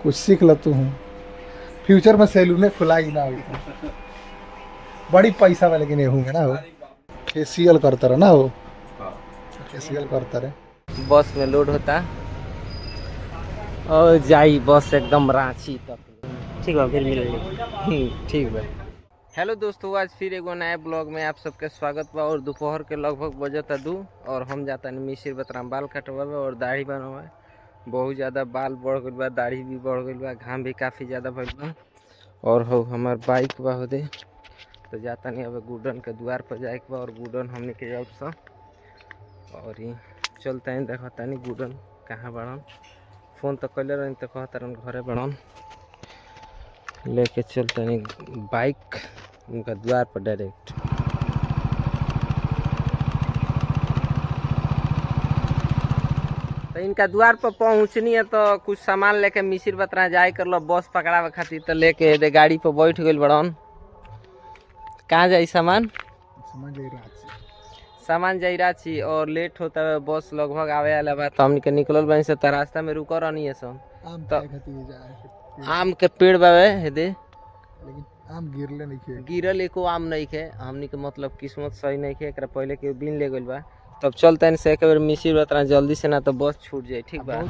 कुछ सीख ल तू हूँ। फ्यूचर में सैलूने खुलाई ना हुई तो बड़ी पैसा वाले के नहीं होंगे ना हो। फेशियल करता रहा ना हो, फेशियल करता रहे। बस में लोड होता और जाई बस एकदम रांची तक। ठीक बा, फिर मिलेंगे। ठीक बा। हेलो दोस्तों, आज फिर एगो नया ब्लॉग में आप सबके स्वागत बा। और दोपहर के लगभग बजता 2 और हम जाता मिसिर बतराम बाल कटवावे और दाढ़ी बनवावे। बहुत ज़्यादा बाल बढ़ गई बा, दाढ़ी भी बढ़ गई बा, घाम भी काफ़ी ज़्यादा भइल बा। और हो हमार बाइक बा हो दे तो जाता नहीं अब गुडन के द्वार पर जाए बा और गुडन हमने के जाब सा और ही चलते हैं। देखता नहीं गुडन कहाँ बड़न, फोन तो कैले रही तो कहता रन घरे बड़न। लेके चलते नहीं बाइक उनका द्वार पर डायरेक्ट। तो इनका द्वार पर पहुँचनी है तो कुछ सामान लेके मिसिर बतरा जाए कर लो बस पकड़ावे खातिर। तो लेके दे गाड़ी पर बैठ गई बड़न। कहाँ जाई सामान? सामान जाई रांची और लेट होता है, बस लगभग आवे वाला बा। तो हमनी के निकलल बनी से रास्ता में रुक रहनी है सब। तो आम के पेड़ बावे हेदे, लेकिन आम गिरले नहीं खे। गिरल एको आम नहीं खे। हमनी के मतलब किस्मत सही नहीं खे, एकरा पहले के बिन ले गइल बा। तब चलते हैं से एक बार मिसिर बतरा जल्दी से, ना तो बस छूट जाए। ठीक बा।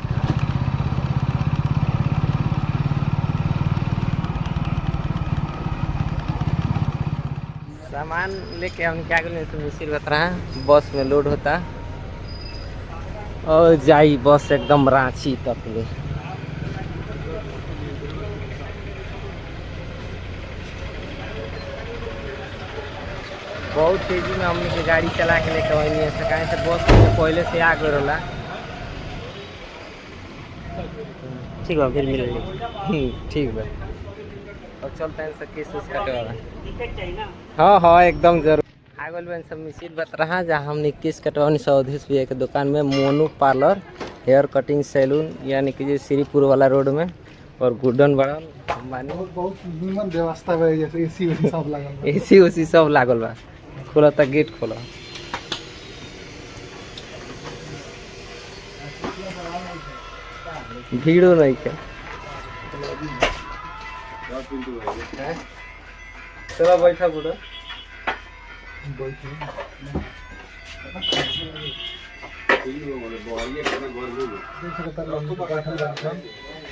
सामान लेके हम क्या करें मिसिर बतरा बस में लोड होता और जाई बस एकदम रांची तक ले। बहुत तेजी में हमने के गाड़ी चला के लेके वही है कहीं से बस में पहले से आ गए रहा। ठीक बा, फिर मिलेंगे। ठीक बा। और चलते हैं सब केस उस काटे वाला। हाँ हाँ एकदम जरूर। आगल बन सब मिसिर बत रहा जहाँ हमने केस कटवानी सौदेश भी एक दुकान में Monu parlour hair cutting salon, यानी कि जो श्रीपुर वाला रोड में। और गुडन बड़ा बहुत निमन व्यवस्था है, जैसे एसी उसी सब लागल बा। एसी उसी सब लागल बा। खोला था गेट खोला। भीड़ो नहीं क्या चलो बैठा बुढ़ा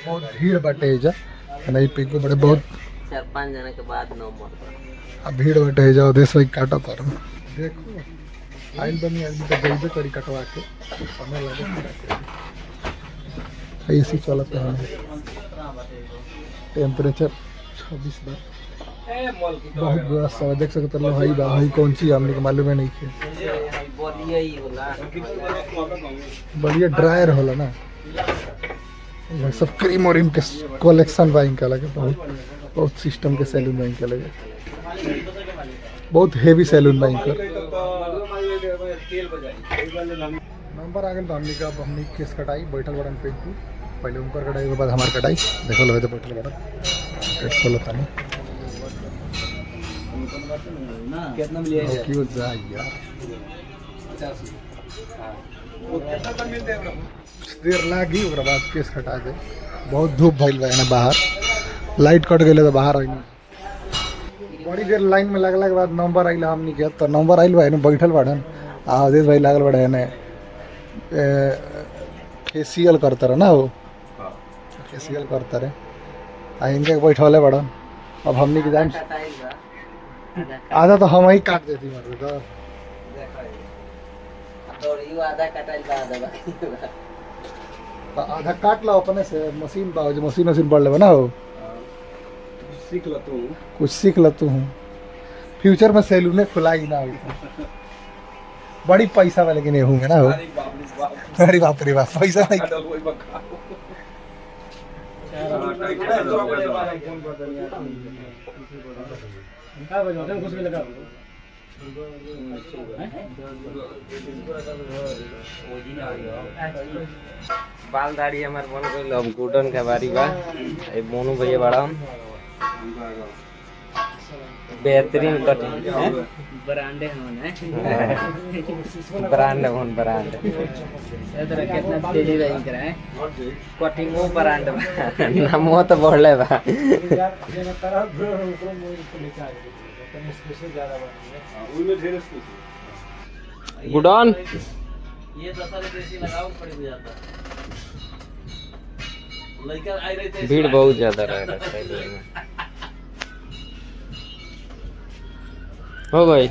बहुत भीड़ बाटे जा नहीं पे को बड़े बहुत 4-5 जना के बाद नंबर अब भीड़ बाटे जा देश भाई काटा तर देखो आइल बनी आदमी तो जल्दी करी कटवा के समय लगे। एसी चलता है, टेम्परेचर 26 बार। बहुत व्यवस्था है, देख सकते हो भाई बा भाई कौन सी हमने को मालूम है नहीं के। बढ़िया ड्रायर होला ना, ये सब क्रीम और इनके कलेक्शन बा इनका लगे। बहुत बहुत सिस्टम के सैलून बा इनका लगे, बहुत हेवी सैलून बा इनका। नंबर आ गए तो हमने का हमने केस कटाई बैठल बड़न पे पहले उनकर कटाई के बाद हमार कटाई देखो लगे तो बैठल बड़न पेट खोलो तानी कितना मिलिए क्यों जाए यार। देर लागी ओकरा बाद केस कटा दे। बहुत धूप भइल बा ना, बाहर लाइट कट गइले तो बाहर आई बड़ी देर लाइन में लगला के बाद नंबर आइला हमनी के। तो नंबर आइल बा बैठल बाड़न आदेश भाई लागल बड़े ने फेशियल करता रहा ना हो, फेशियल करता रहे आ इनके बैठौले बड़न। अब हमनी के जान आधा तो हम ही काट देती मारे तो आधा काट लो अपने से। मशीन बा जो मशीन बढ़ ले ना हो, सीख ल तू कुछ सीख ल तू हूँ। फ्यूचर में सैलूने खुलाई ना हुई तो बड़ी पैसा वाले के नहीं होंगे ना हो। अरे बाप रे बाप, पैसा नहीं बाल दाढ़ी हमारे बन गई। अब गुडन के बारी बा मोनू भैया बड़ा बेहतरीन कटिंग है ब्रांडे होने ब्रांड होन ब्रांड इधर कितना तेजी रही करा है कटिंग वो ब्रांड नामो तो बढ़ले बा उनमें ढेर गुड ऑन ये 10 देसी लगाओ पड़ जाता लड़का आई रहे थे भीड़ बहुत ज्यादा रह रहा है में हो गई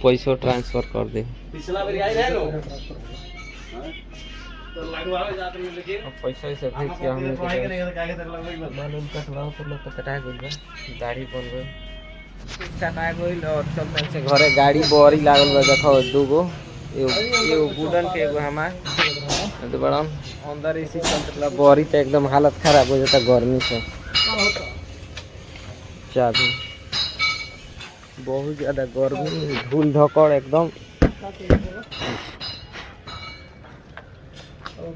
पैसों ट्रांसफर कर दे पिछला बार आई रहे लो तो लगवावे जाते में लेके पैसा से भेज के हम मालूम कटवाओ तो लोग तो कटा गइल बा गाड़ी बन गई कटा गइल और चलते से घरे गाड़ी बोरी लागल बा देखो दूगो एगो गुडन के एगो हमार तो बड़ा अंदर इसी चलते बोरी तो एकदम हालत खराब हो जाता गर्मी से चाबी बहुत ज्यादा गर्मी धूल धकड़ एकदम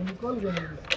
निकल गए